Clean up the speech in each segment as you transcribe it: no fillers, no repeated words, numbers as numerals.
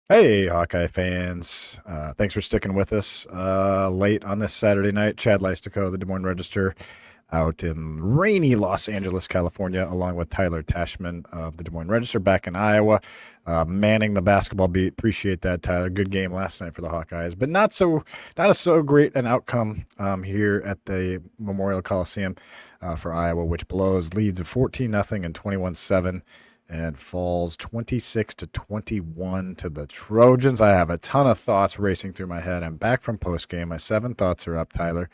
Hey, Hawkeye fans. Thanks for sticking with us late on this Saturday night. Chad Leistikow, the Des Moines Register, out in rainy Los Angeles, California, along with Tyler Tachman of the Des Moines Register back in Iowa, manning the basketball beat. Appreciate that, Tyler. Good game last night for the Hawkeyes, but not a so great an outcome here at the Memorial Coliseum for Iowa, which blows leads of 14-0 and 21-7 and falls 26 to 21 to the Trojans. I have a ton of thoughts racing through my head. I'm back from post game. My 7 thoughts are up, Tyler,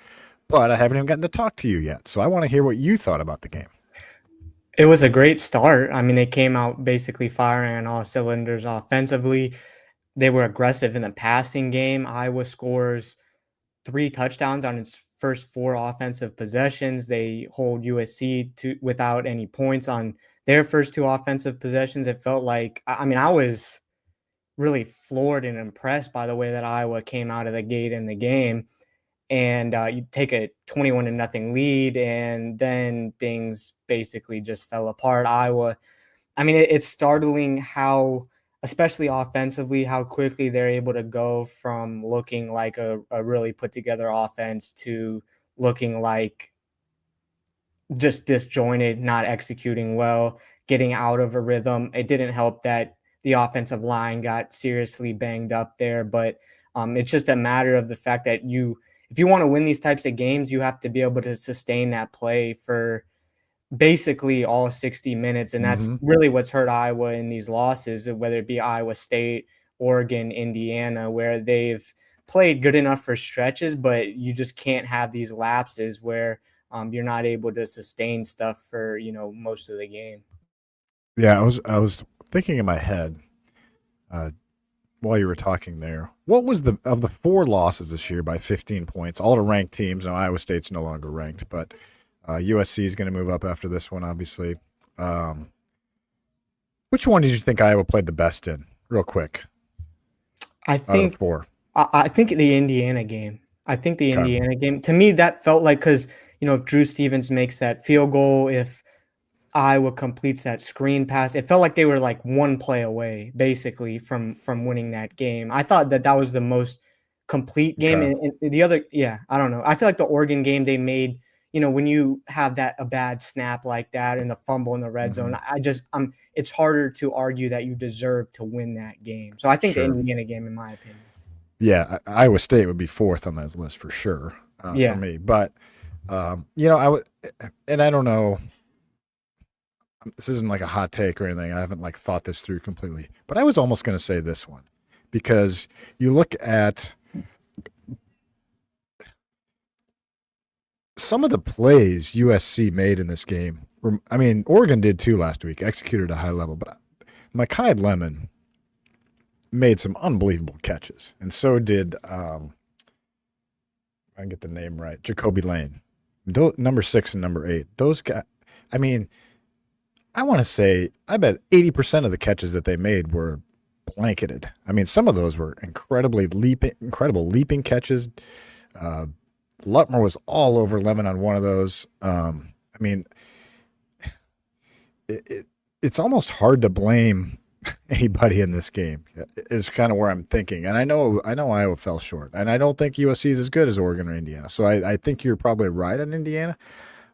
but I haven't even gotten to talk to you yet. So I want to hear what you thought about the game. It was a great start. I mean, they came out basically firing on all cylinders offensively. They were aggressive in the passing game. Iowa scores 3 touchdowns on its first 4 offensive possessions. They hold USC to without any points on their first 2 offensive possessions. It felt like I was really floored and impressed by the way that Iowa came out of the gate in the game. And you take a 21 to nothing lead, and then things basically just fell apart. Iowa, I mean, it's startling how, especially offensively, how quickly they're able to go from looking like a really put together offense to looking like just disjointed, not executing well, getting out of a rhythm. It didn't help that the offensive line got seriously banged up there, but it's just a matter of the fact that if you want to win these types of games, you have to be able to sustain that play for basically all 60 minutes. And that's Mm-hmm. really what's hurt Iowa in these losses, whether it be Iowa State, Oregon, Indiana, where they've played good enough for stretches, but you just can't have these lapses where you're not able to sustain stuff for, most of the game. Yeah, I was thinking in my head uh, while you were talking there. What was the of the 4 losses this year by 15 points, all to ranked teams? Now Iowa State's no longer ranked, but USC is going to move up after this one, obviously. Um, which one did you think Iowa played the best in, real quick, I out of the think four? I think the Indiana game. I think the Okay. Indiana game, to me, that felt like, because if Drew Stevens makes that field goal, if Iowa completes that screen pass, it felt like they were like one play away, basically, from winning that game. I thought that that was the most complete game, Okay. and the other, yeah, I don't know. I feel like the Oregon game, they made, when you have a bad snap like that and the fumble in the red Hmm. zone, it's harder to argue that you deserve to win that game. So I think the Sure. Indiana game, in my opinion. Yeah, Iowa State would be fourth on that list for sure for Yeah. me. But I would, and I don't know. This isn't like a hot take or anything. I haven't like thought this through completely, but I was almost going to say this one because you look at some of the plays USC made in this game. I mean, Oregon did too last week, executed at a high level, but Micah Lemon made some unbelievable catches, and so did I get the name right, Jacoby Lane, number 6 and number 8. Those guys. I mean, I want to say I bet 80% of the catches that they made were blanketed. I mean, some of those were incredible leaping catches. Uh, Lutmer was all over Lemon on one of those. I mean, it's almost hard to blame anybody in this game. Is kind of where I'm thinking, and I know Iowa fell short, and I don't think USC is as good as Oregon or Indiana. So I think you're probably right on Indiana,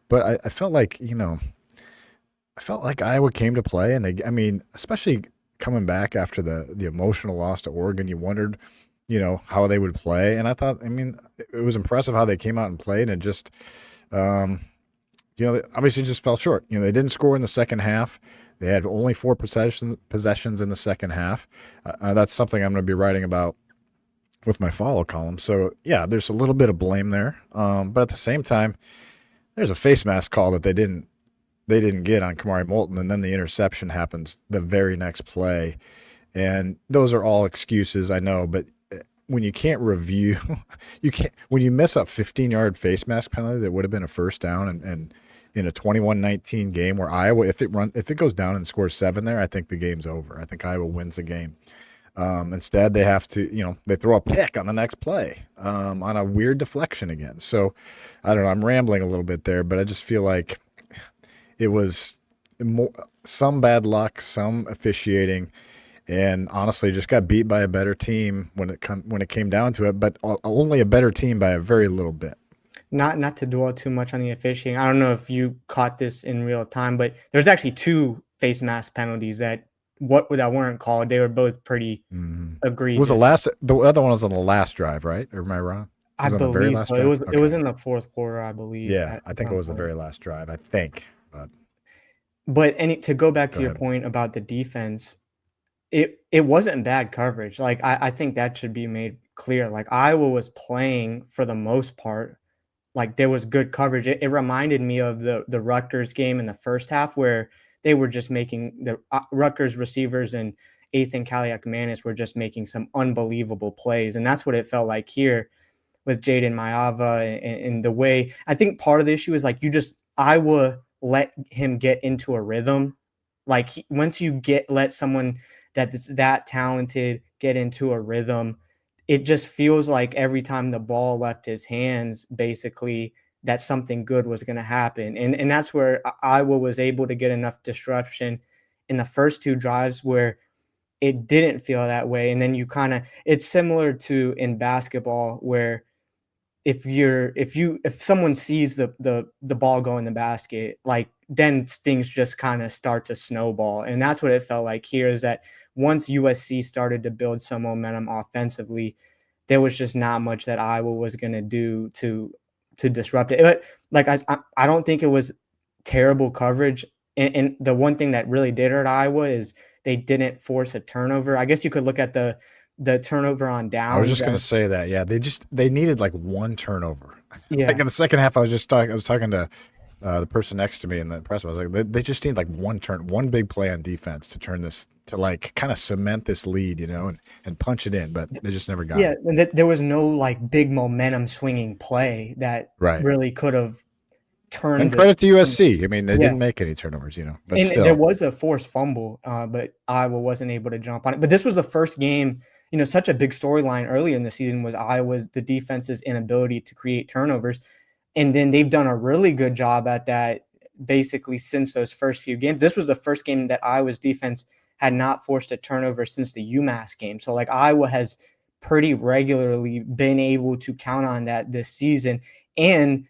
but I felt like I felt like Iowa came to play, and I mean, especially coming back after the emotional loss to Oregon, you wondered, how they would play, and I thought, I mean, it was impressive how they came out and played, and just, um, they obviously just fell short. They didn't score in the second half. They had only 4 possessions in the second half. That's something I'm going to be writing about with my follow column. So yeah, there's a little bit of blame there, but at the same time, there's a face mask call that they didn't get on Kamari Moulton, and then the interception happens the very next play. And those are all excuses, I know, but when you can't review, when you miss a 15-yard face mask penalty that would have been a first down, and in a 21-19 game where Iowa, if it goes down and scores 7 there, I think the game's over. I think Iowa wins the game. Instead, they have to, they throw a pick on the next play on a weird deflection again. So I don't know. I'm rambling a little bit there, but I just feel like it was some bad luck, some officiating, and honestly just got beat by a better team when it came down to it, but only a better team by a very little bit. Not to dwell too much on the officiating. I don't know if you caught this in real time, but there's actually 2 face mask penalties that weren't called. They were both pretty Was egregious. the other one was on the last drive, right? Or am I wrong? It I was on the very believe last so. drive? It Okay. was in the 4th quarter, I believe, Yeah, at I think it some was the point. very last drive, I think. But to go back Go to your ahead. point about the defense, it wasn't bad coverage. Like, I think that should be made clear. Like, Iowa was playing for the most part, like, there was good coverage. It reminded me of the Rutgers game in the first half where they were just making the Rutgers receivers and Ethan Kaliak-Manis were just making some unbelievable plays, and that's what it felt like here with Jaden Mayava and the way I think part of the issue is like Iowa let him get into a rhythm. Like once you let someone that's that talented get into a rhythm, it just feels like every time the ball left his hands, basically that something good was going to happen. And that's where Iowa was able to get enough disruption in the first 2 drives where it didn't feel that way. And then it's similar to in basketball where if someone sees the ball go in the basket, like then things just kind of start to snowball. And that's what it felt like here is that once USC started to build some momentum offensively, there was just not much that Iowa was going to do to disrupt it. But like I don't think it was terrible coverage. And the one thing that really did hurt Iowa is they didn't force a turnover. I guess you could look at the turnover on I was downs just gonna as say that. Yeah, they needed like one turnover. Like yeah. in the second half, I was talking to the person next to me in the press. I was like, they just need like one big play on defense to turn this to like kind of cement this lead, and punch it in. But they just never got Yeah, it. and there was no, like, big momentum swinging play that Right. really could have And turned the credit to USC. I mean, they yeah, didn't make any turnovers, but and there still. was a forced fumble, but Iowa wasn't able to jump on it. But this was the first game, such a big storyline earlier in the season was Iowa's the defense's inability to create turnovers, and then they've done a really good job at that basically since those first few games. This was the first game that Iowa's defense had not forced a turnover since the UMass game. So, like, Iowa has pretty regularly been able to count on that this season. And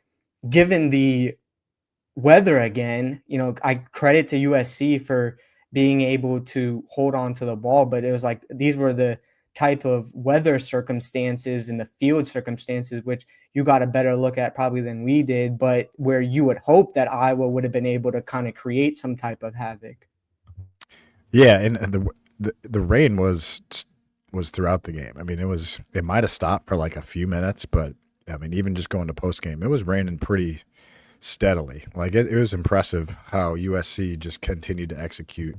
given the weather again, I credit to USC for being able to hold on to the ball, but it was like these were the type of weather circumstances and the field circumstances, which you got a better look at probably than we did, but where you would hope that Iowa would have been able to kind of create some type of havoc. Yeah, and the rain was throughout the game. I mean, it might have stopped for like a few minutes, but I mean, even just going to post game, it was raining pretty steadily. Like it was impressive how USC just continued to execute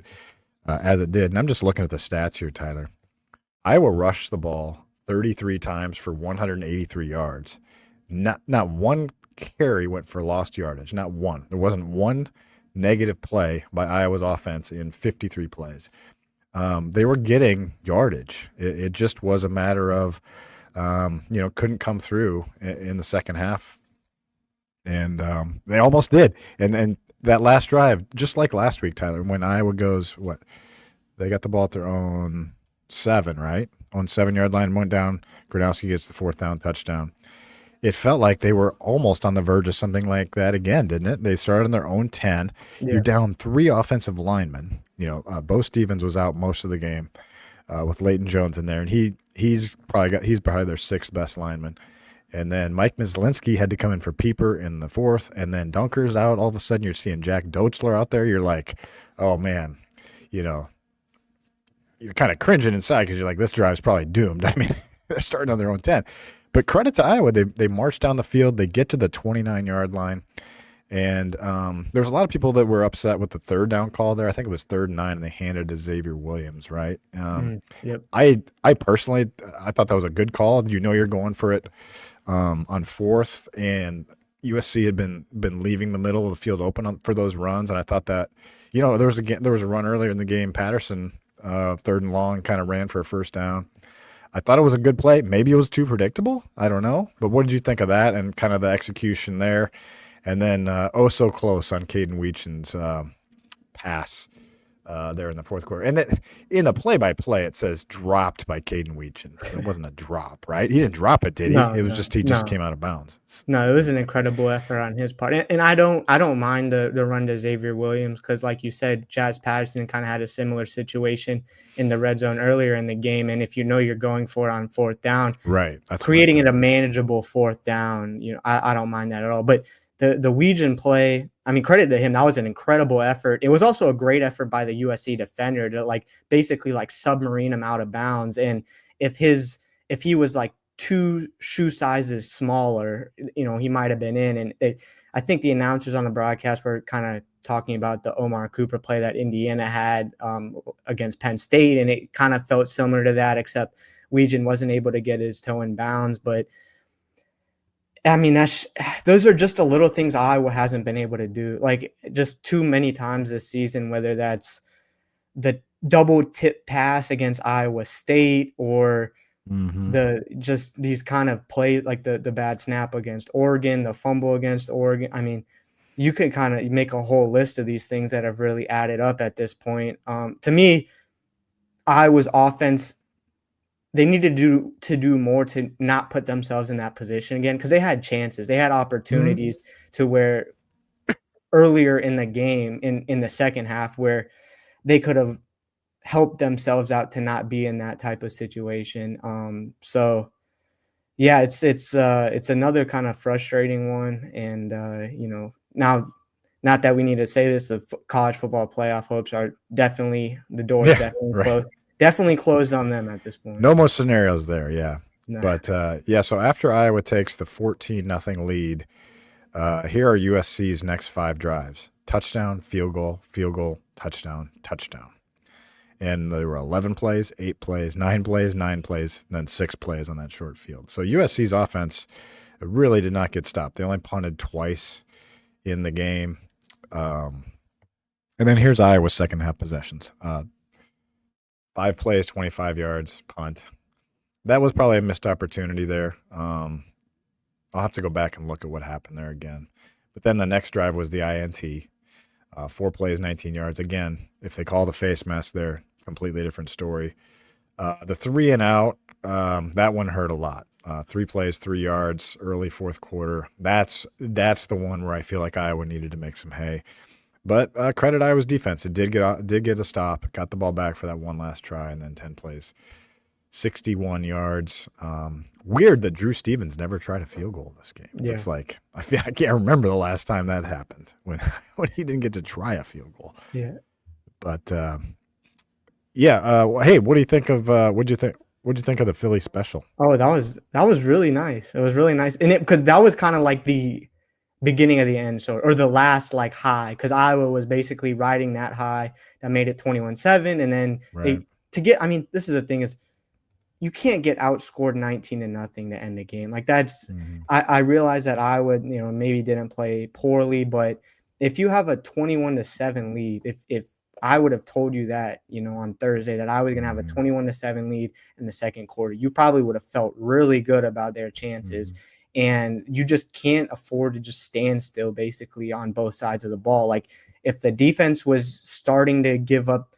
as it did. And I'm just looking at the stats here, Tyler. Iowa rushed the ball 33 times for 183 yards. Not one carry went for lost yardage. Not one. There wasn't one negative play by Iowa's offense in 53 plays. They were getting yardage. It just was a matter of, couldn't come through in the second half. And they almost did. And that last drive, just like last week, Tyler, when Iowa goes, they got the ball at their own 7, right? On 7-yard line, went down. Gronowski gets the 4th down touchdown. It felt like they were almost on the verge of something like that again, didn't it? They started on their own 10. Yeah. You're down 3 offensive linemen. Bo Stevens was out most of the game with Leighton Jones in there, and he's probably their 6th best lineman. And then Mike Mislinski had to come in for Pieper in the 4th, and then Dunker's out. All of a sudden, you're seeing Jack Doechler out there. You're like, oh man, you're kind of cringing inside because you're like, this drive's probably doomed. I mean, they're starting on their own 10. But credit to Iowa, they march down the field. They get to the 29-yard line. And there's a lot of people that were upset with the 3rd down call there. I think it was 3rd and 9, and they handed it to Xavier Williams, right? Yep. I personally, I thought that was a good call. You're going for it on 4th, and USC had been leaving the middle of the field open for those runs. And I thought that, there was a run earlier in the game. Patterson, 3rd and long, kind of ran for a 1st down. I thought it was a good play. Maybe it was too predictable. I don't know. But what did you think of that and kind of the execution there? And then so close on Caden Weechen's pass there in the fourth quarter. And then in the play-by-play, it says dropped by Caden Weechin. It wasn't a drop, right? He didn't drop it, did he? No, It was no, just he just no. came out of bounds. No, it was an incredible effort on his part, and I don't mind the run to Xavier Williams because, like you said, Jazz Patterson kind of had a similar situation in the red zone earlier in the game, and if you know you're going for it on fourth down, Right. That's what I creating it a thought. manageable fourth down, I don't mind that at all. But the Weegan play, I mean, credit to him, that was an incredible effort. It was also a great effort by the USC defender to basically submarine him out of bounds, and if he was like 2 shoe sizes smaller, he might have been in. And I think the announcers on the broadcast were kind of talking about the Omar Cooper play that Indiana had against Penn State, and it kind of felt similar to that, except Weegan wasn't able to get his toe in bounds. But I mean, those are just the little things Iowa hasn't been able to do, like just too many times this season, whether that's the double tip pass against Iowa State or just these kind of plays, like the bad snap against Oregon, the fumble against Oregon. I mean, you could kind of make a whole list of these things that have really added up at this point. To me, Iowa's offense, they needed to do more to not put themselves in that position again, because they had chances. They had opportunities to where earlier in the game, in the second half, where they could have helped themselves out to not be in that type of situation. So yeah, it's another kind of frustrating one. And now, not that we need to say this, the college football playoff hopes are definitely, the door is definitely right. closed. Definitely closed on them at this point. No more scenarios there, yeah. No. But so after Iowa takes the 14-0 lead, here are USC's next 5 drives: touchdown, field goal, touchdown, touchdown. And there were 11 plays, 8 plays, 9 plays, 9 plays, and then 6 plays on that short field. So USC's offense really did not get stopped. They only punted twice in the game. And then here's Iowa's second half possessions. 5 plays, 25 yards, punt. That was probably a missed opportunity there. I'll have to go back and look at what happened there again. But then the next drive was the INT. 4 plays, 19 yards. Again, if they call the face mask there, completely different story. The 3 and out, that one hurt a lot. 3 plays, 3 yards, early fourth quarter. That's the one where I feel like Iowa needed to make some hay. But credit Iowa's defense. It did get a stop, got the ball back for that one last try, and then 10 plays, 61 yards. Weird that Drew Stevens never tried a field goal in this game. Yeah. It's like I can't remember the last time that happened when he didn't get to try a field goal. Yeah. But hey, what do you think of what'd you think of the Philly special? Oh, that was really nice. It was really nice, and because that was kind of like the beginning of the end, or the last high, because Iowa was basically riding that high that made it 21-7, and then Right. I mean, this is the thing, is you can't get outscored 19-0 to end the game. Like that's, I realize that Iowa, maybe didn't play poorly, but if you have a 21-7 lead, if I would have told you that, on Thursday, that I was going to have a 21-7 lead in the second quarter, you probably would have felt really good about their chances. And you just can't afford to just stand still basically on both sides of the ball. Like if the defense was starting to give up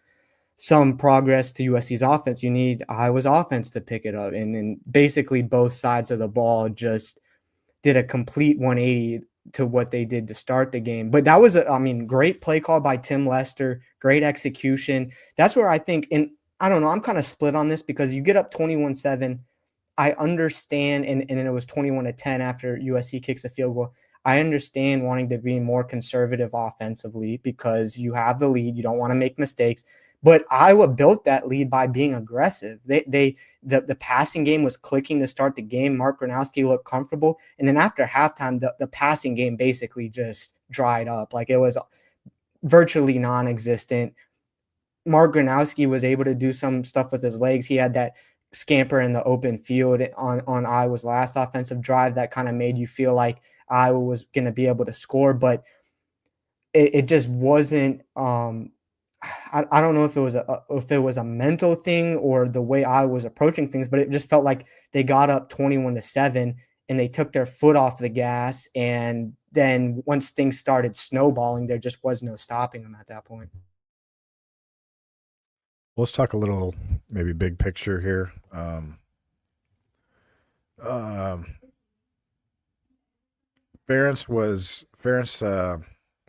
some progress to USC's offense, you need Iowa's offense to pick it up. And then basically both sides of the ball just did a complete 180 to what they did to start the game. But that was great play call by Tim Lester, great execution. That's where I think, and I don't know, I'm kind of split on this, because you get up 21-7. I understand, and it was 21-10 after USC kicks a field goal. I understand wanting to be more conservative offensively because you have the lead. You don't want to make mistakes. But Iowa built that lead by being aggressive. The passing game was clicking to start the game. Mark Gronowski looked comfortable. And then after halftime, the passing game basically just dried up. Like it was virtually non-existent. Mark Gronowski was able to do some stuff with his legs. He had that scamper in the open field on Iowa's last offensive drive that kind of made you feel like Iowa was going to be able to score, but it just wasn't. I don't know if it was a mental thing or the way I was approaching things, but it just felt like they got up 21-7 and they took their foot off the gas, and then once things started snowballing, there just was no stopping them at that point. Let's talk a little maybe big picture here. Um, Ferentz.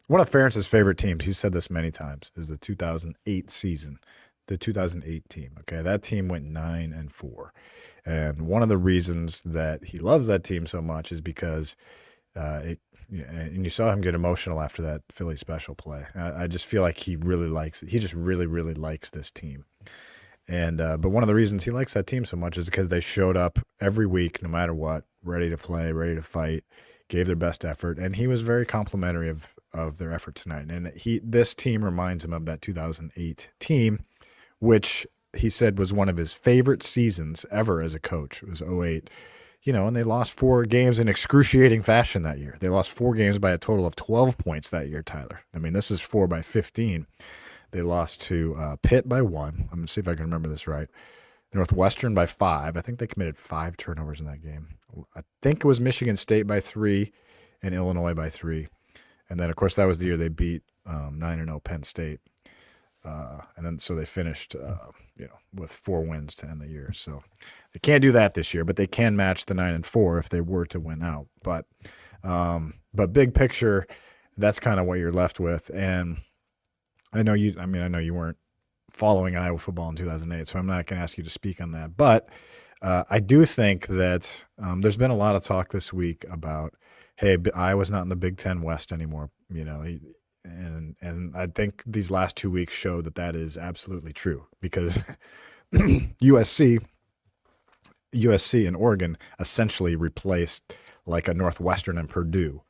One of Ferentz's favorite teams. He's said this many times. Is the 2008 season, the 2008 team. Okay, that team went 9-4, and one of the reasons that he loves that team so much is because it. Yeah, and you saw him get emotional after that Philly special play. I just feel like he really likes. He just really, really likes this team. And but one of the reasons he likes that team so much is because they showed up every week, no matter what, ready to play, ready to fight, gave their best effort, and he was very complimentary of their effort tonight. And this team reminds him of that 2008 team, which he said was one of his favorite seasons ever as a coach. It was '08, and they lost 4 games in excruciating fashion that year. They lost 4 games by a total of 12 points that year, Tyler. I mean, this is 4 by 15. They lost to Pitt by 1. I'm going to see if I can remember this right. Northwestern by 5. I think they committed 5 turnovers in that game. I think it was Michigan State by 3 and Illinois by 3. And then, of course, that was the year they beat 9-0 Penn State. And then so they finished, with 4 wins to end the year. So they can't do that this year, but they can match the 9-4 if they were to win out. But big picture, that's kind of what you're left with. And I know you weren't following Iowa football in 2008, so I'm not going to ask you to speak on that. But I do think that there's been a lot of talk this week about, hey, Iowa's not in the Big Ten West anymore, and I think these last 2 weeks show that is absolutely true because USC and Oregon essentially replaced like a Northwestern and Purdue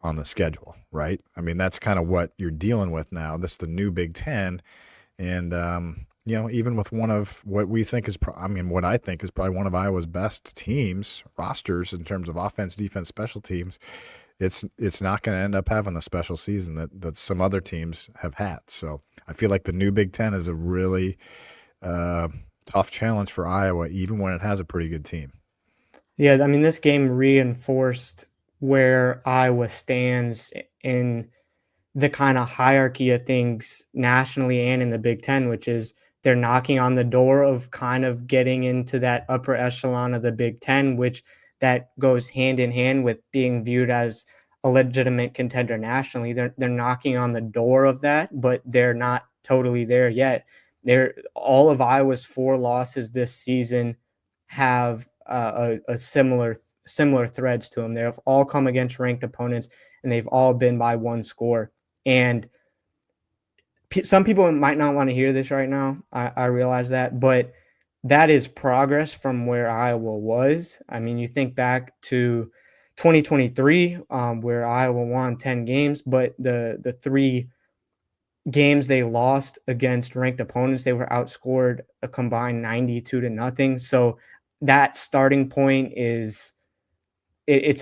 on the schedule, right? I mean, that's kind of what you're dealing with now. This is the new Big Ten. And, even with one of what we think is, what I think is probably one of Iowa's best teams, rosters in terms of offense, defense, special teams, it's not going to end up having the special season that some other teams have had. So I feel like the new Big Ten is a really tough challenge for Iowa, even when it has a pretty good team. Yeah, I mean, this game reinforced where Iowa stands in the kind of hierarchy of things nationally and in the Big Ten, which is they're knocking on the door of kind of getting into that upper echelon of the Big Ten, which that goes hand in hand with being viewed as a legitimate contender nationally. They're knocking on the door of that, but they're not totally there yet. All of Iowa's 4 losses this season have a similar threads to them. They've all come against ranked opponents, and they've all been by 1 score. And some people might not want to hear this right now. I realize that, but that is progress from where Iowa was. I mean, you think back to 2023, where Iowa won 10 games, but the 3 games they lost against ranked opponents, they were outscored a combined 92-0. So that starting point it's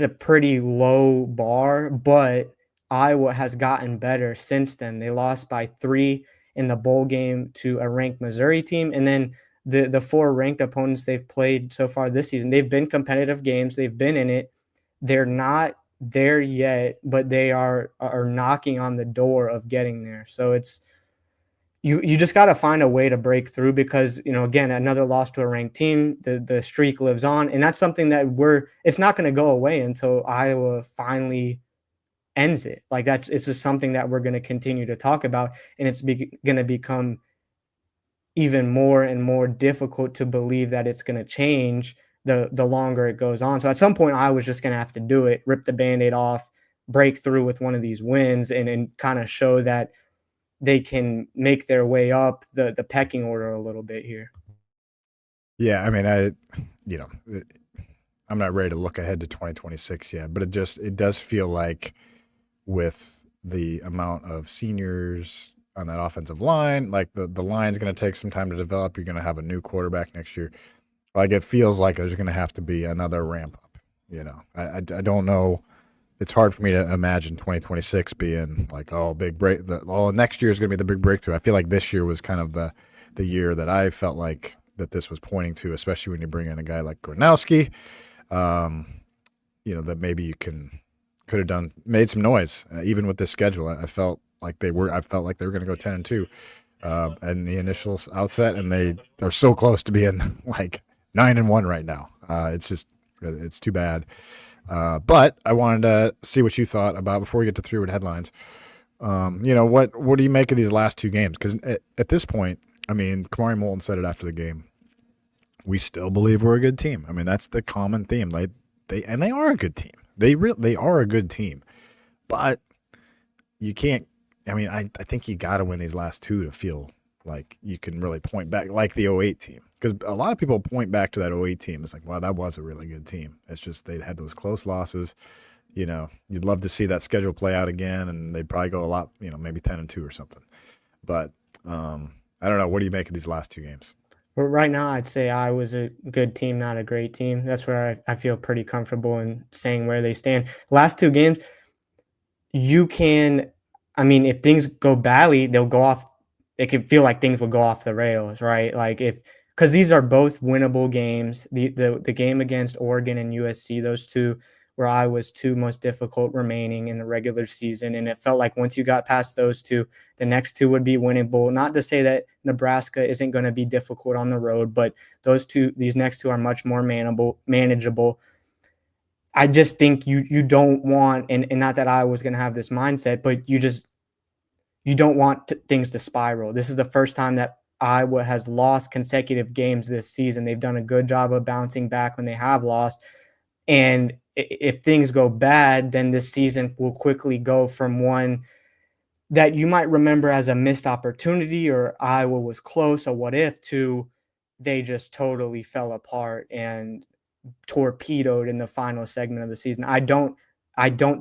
a pretty low bar, but Iowa has gotten better since then. They lost by 3 in the bowl game to a ranked Missouri team, and then the 4 ranked opponents they've played so far this season, they've been competitive games. They've been in it. They're not there yet, but they are knocking on the door of getting there. So it's you just got to find a way to break through because, again, another loss to a ranked team, the streak lives on. And that's something that it's not going to go away until Iowa finally ends it. Like it's just something that we're going to continue to talk about. And it's going to become even more and more difficult to believe that it's going to change the longer it goes on. So at some point I was just going to have to do it, rip the Band-Aid off, break through with one of these wins and kind of show that they can make their way up the pecking order a little bit here. Yeah, I mean, I'm not ready to look ahead to 2026 yet, but it does feel like with the amount of seniors on that offensive line, like the line's going to take some time to develop. You're going to have a new quarterback next year. Like it feels like there's going to have to be another ramp up. I don't know. It's hard for me to imagine 2026 being like, big break. Next year is going to be the big breakthrough. I feel like this year was kind of the year that I felt like that this was pointing to, especially when you bring in a guy like Gronowski, that maybe you could have made some noise even with this schedule. I felt like they were going to go 10-2. in the initial outset, and they are so close to being like 9-1 right now. It's too bad. But I wanted to see what you thought about before we get to 3-word headlines. What do you make of these last two games? Because at this point, I mean, Kamari Moulton said it after the game. We still believe we're a good team. I mean, that's the common theme. They are a good team. They are a good team, but you can't. I mean, I think you got to win these last two to feel like you can really point back, like the 08 team. Because a lot of people point back to that 08 team. It's like, wow, that was a really good team. It's just they had those close losses. You'd love to see that schedule play out again, and they'd probably go a lot, maybe 10-2 or something. But I don't know. What do you make of these last two games? Well, right now, I'd say I was a good team, not a great team. That's where I feel pretty comfortable in saying where they stand. Last two games, if things go badly, they'll go off. It could feel like things will go off the rails, right? Because these are both winnable games. The game against Oregon and USC, those two were Iowa's two most difficult remaining in the regular season. And it felt like once you got past those two, the next two would be winnable. Not to say that Nebraska isn't going to be difficult on the road, but these next two are much more manageable. I just think you don't want, and not that I was going to have this mindset, but you don't want things to spiral. This is the first time that Iowa has lost consecutive games this season. They've done a good job of bouncing back when they have lost. And if things go bad, then this season will quickly go from one that you might remember as a missed opportunity or Iowa was close or what if to they just totally fell apart and torpedoed in the final segment of the season. I don't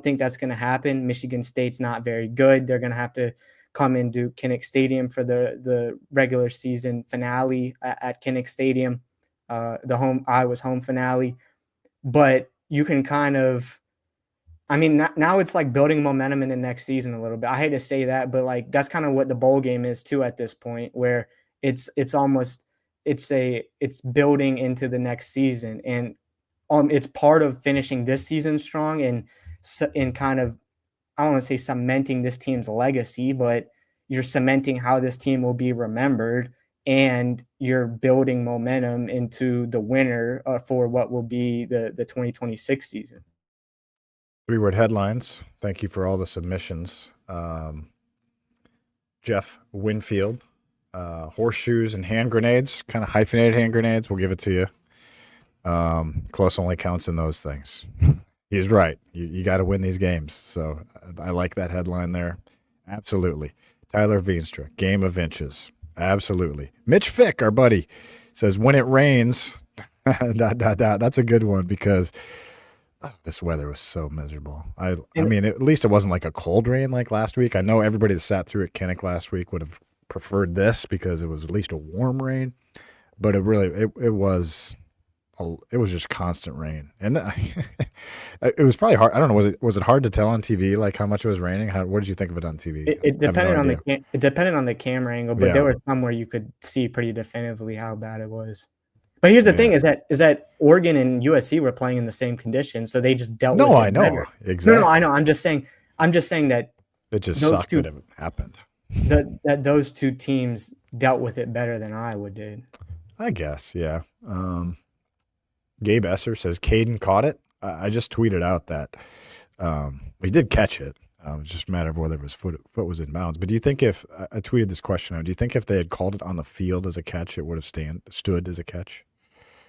think that's going to happen. Michigan State's not very good. They're going to have to come into Kinnick Stadium for the regular season finale at Kinnick Stadium, Iowa's home finale. But you can now it's like building momentum in the next season a little bit. I hate to say that, but that's kind of what the bowl game is too at this point, where it's building into the next season. And it's part of finishing this season strong and kind of, I don't want to say cementing this team's legacy, but you're cementing how this team will be remembered. And you're building momentum into the winner for what will be the 2026 season. 3-word headlines. Thank you for all the submissions. Jeff Winfield, horseshoes and hand grenades, kind of hyphenated hand grenades. We'll give it to you. Close only counts in those things. He's right. You got to win these games. So I like that headline there. Absolutely. Tyler Veenstra, game of inches. Absolutely. Mitch Fick, our buddy, says, when it rains, ... That's a good one because this weather was so miserable. I mean, at least it wasn't like a cold rain like last week. I know everybody that sat through at Kinnick last week would have preferred this because it was at least a warm rain, but it was just constant rain. And it was probably hard. I don't know. Was it hard to tell on TV, like how much it was raining? What did you think of it on TV? It depended on the camera angle, but there were some where you could see pretty definitively how bad it was. But here's the thing is that Oregon and USC were playing in the same conditions, so they just dealt with it. No, I know. Better. Exactly. No, I know. I'm just saying that it just sucked that it happened. That those two teams dealt with it better than Iowa did. I guess, yeah. Gabe Esser says Caden caught it. I just tweeted out that he did catch it. It was just a matter of whether his foot was in bounds. But do you think I tweeted this question out, do you think if they had called it on the field as a catch, it would have stood as a catch?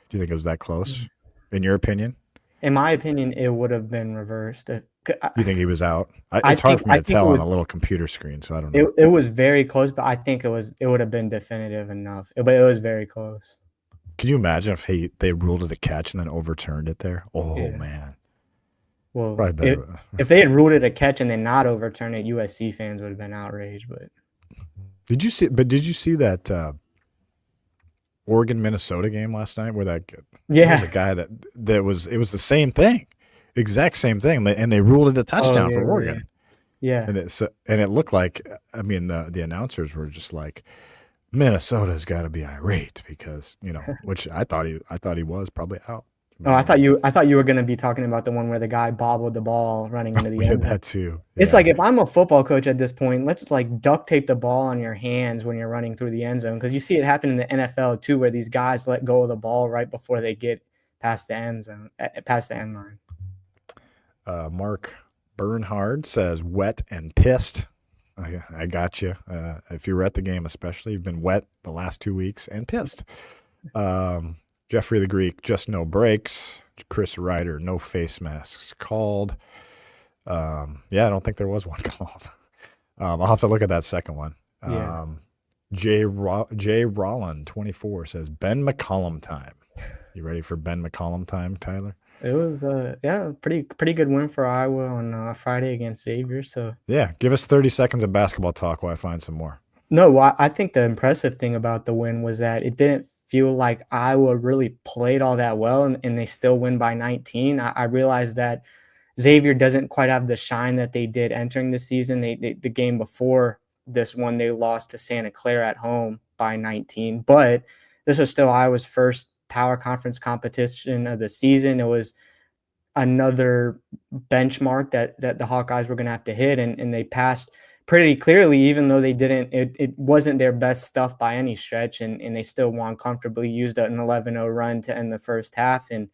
Do you think it was that close, in your opinion? In my opinion, it would have been reversed. You think he was out? It's hard for me to tell on a little computer screen, so I don't know. It was very close, but I think it would have been definitive enough. But it was very close. Could you imagine if they ruled it a catch and then overturned it there? Oh, yeah. Man. Well, if they had ruled it a catch and then not overturned it, USC fans would have been outraged. But did you see that Oregon Minnesota game last night where there was a guy that it was the same thing, exact same thing, and they ruled it a touchdown for Oregon. Yeah, and it looked like, I mean, the announcers were just like, Minnesota's got to be irate because which I thought he was probably out. Oh, But anyway, I thought you were gonna be talking about the one where the guy bobbled the ball running into the we had end zone. that too. It's Yeah. like, if I'm a football coach at this point, let's, like, duct tape the ball on your hands when you're running through the end zone, because you see it happen in the NFL too, where these guys let go of the ball right before they get past the end zone, past the end line. Mark Bernhard says wet and pissed. I got you. If you were at the game, especially, you've been wet the last 2 weeks and pissed. Jeffrey the Greek, just no breaks. Chris Ryder, no face masks called. Yeah, I don't think there was one called. I'll have to look at that second one. Yeah. Jay Rollin, 24, says Ben McCollum time. You ready for Ben McCollum time, Tyler? It was, yeah, pretty good win for Iowa on, Friday against Xavier, so Yeah, give us 30 seconds of basketball talk while I find some more. No, well, I think the impressive thing about the win was that it didn't feel like Iowa really played all that well, and they still win by 19. I realized that Xavier doesn't quite have the shine that they did entering the season. The game before this one, they lost to Santa Clara at home by 19, but this was still Iowa's first power conference competition of the season. It was another benchmark that the Hawkeyes were going to have to hit, and they passed pretty clearly, even though they didn't. It wasn't their best stuff by any stretch, and they still won comfortably. Used an 11-0 run to end the first half, and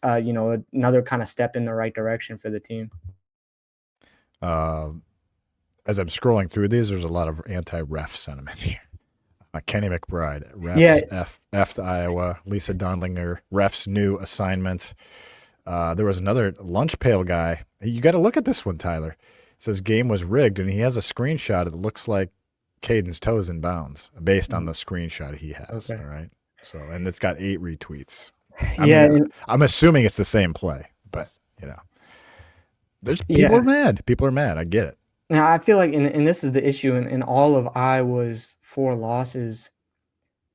another kind of step in the right direction for the team. As I'm scrolling through these, there's a lot of anti-ref sentiment here. Kenny McBride, refs Yeah. F'd Iowa. Lisa Dondlinger, refs new assignments. There was another lunch pail guy. You got to look at this one, Tyler. It says game was rigged, and he has a screenshot. It looks like Caden's toes in bounds based on the screenshot he has. Okay. All right. So, and it's got 8 retweets. I'm assuming it's the same play, but there's people are mad. People are mad. I get it. Now, I feel like, and this is the issue in all of Iowa's 4 losses,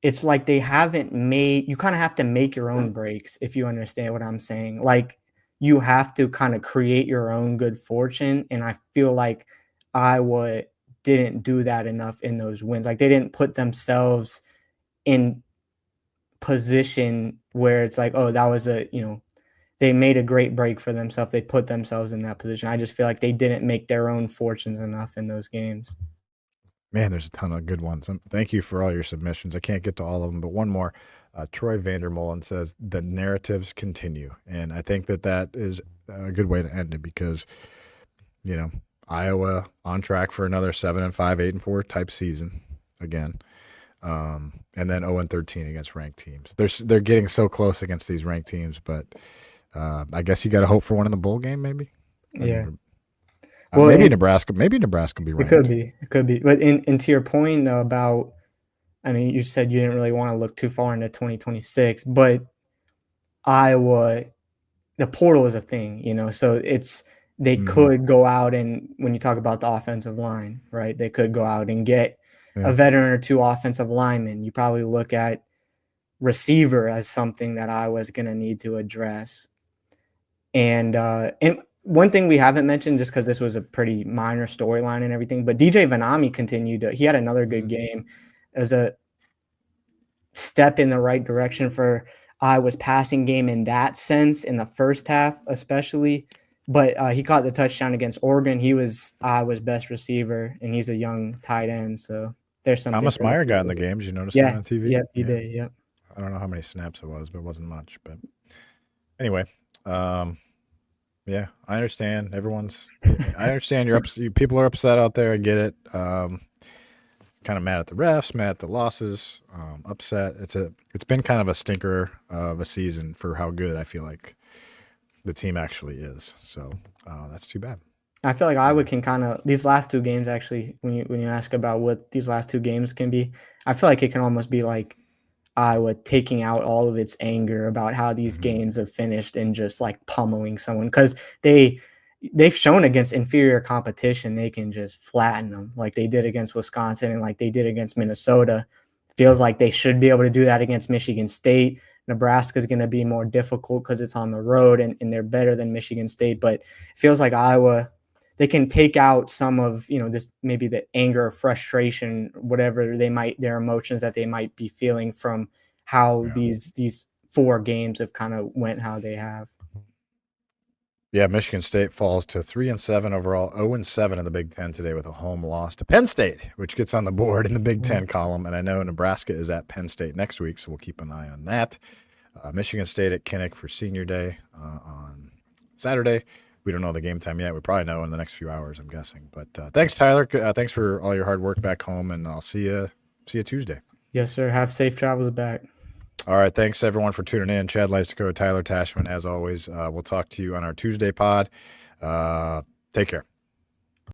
it's like they haven't made – you kind of have to make your own breaks, if you understand what I'm saying. Like, you have to kind of create your own good fortune, and I feel like Iowa didn't do that enough in those wins. Like, they didn't put themselves in position where it's like, oh, that was they made a great break for themselves. They put themselves in that position. I just feel like they didn't make their own fortunes enough in those games. Man, there's a ton of good ones. Thank you for all your submissions. I can't get to all of them, but one more. Troy Vandermolen says the narratives continue, and I think that is a good way to end it because, Iowa on track for another 7-5, 8-4 type season again, and then 0-13 against ranked teams. They're getting so close against these ranked teams, but I guess you got to hope for one in the bowl game, maybe. Yeah. Well, maybe Nebraska will be ranked. It could be. But and to your point about, I mean, you said you didn't really want to look too far into 2026, but Iowa, the portal is a thing, so they could go out, and when you talk about the offensive line, right, they could go out and get a veteran or 2 offensive linemen. You probably look at receiver as something that Iowa's going to need to address. And one thing we haven't mentioned, just because this was a pretty minor storyline and everything, but DJ Vanami he had another good game as a step in the right direction for Iowa's passing game in that sense, in the first half especially. But he caught the touchdown against Oregon. He was Iowa's best receiver, and he's a young tight end. So there's something. Thomas Meyer got in the game. Did you notice that on TV? Yeah, he did. Yep. I don't know how many snaps it was, but it wasn't much. But anyway, yeah, I understand. I understand people are upset out there. I get it. Kind of mad at the refs, mad at the losses, upset. It's been kind of a stinker of a season for how good I feel like the team actually is. So that's too bad. I feel like Iowa can kind of, these last 2 games, actually, when you ask about what these last 2 games can be, I feel like it can almost be like Iowa taking out all of its anger about how these games have finished and just like pummeling someone, because they've shown against inferior competition they can just flatten them, like they did against Wisconsin and like they did against Minnesota. Feels like they should be able to do that against Michigan State. Nebraska is going to be more difficult because it's on the road, and they're better than Michigan State. But it feels like Iowa, they can take out some of this, maybe the anger or frustration, whatever their emotions that they might be feeling from how these 4 games have kind of went how they have. Yeah, Michigan State falls to 3-7 overall, 0-7 in the Big Ten today with a home loss to Penn State, which gets on the board in the Big Ten column. And I know Nebraska is at Penn State next week, so we'll keep an eye on that. Michigan State at Kinnick for Senior Day on Saturday. We don't know the game time yet. We probably know in the next few hours, I'm guessing. But thanks, Tyler. Thanks for all your hard work back home, and I'll see you Tuesday. Yes, sir. Have safe travels back. All right. Thanks, everyone, for tuning in. Chad Leistikow, Tyler Tachman, as always. We'll talk to you on our Tuesday pod. Take care.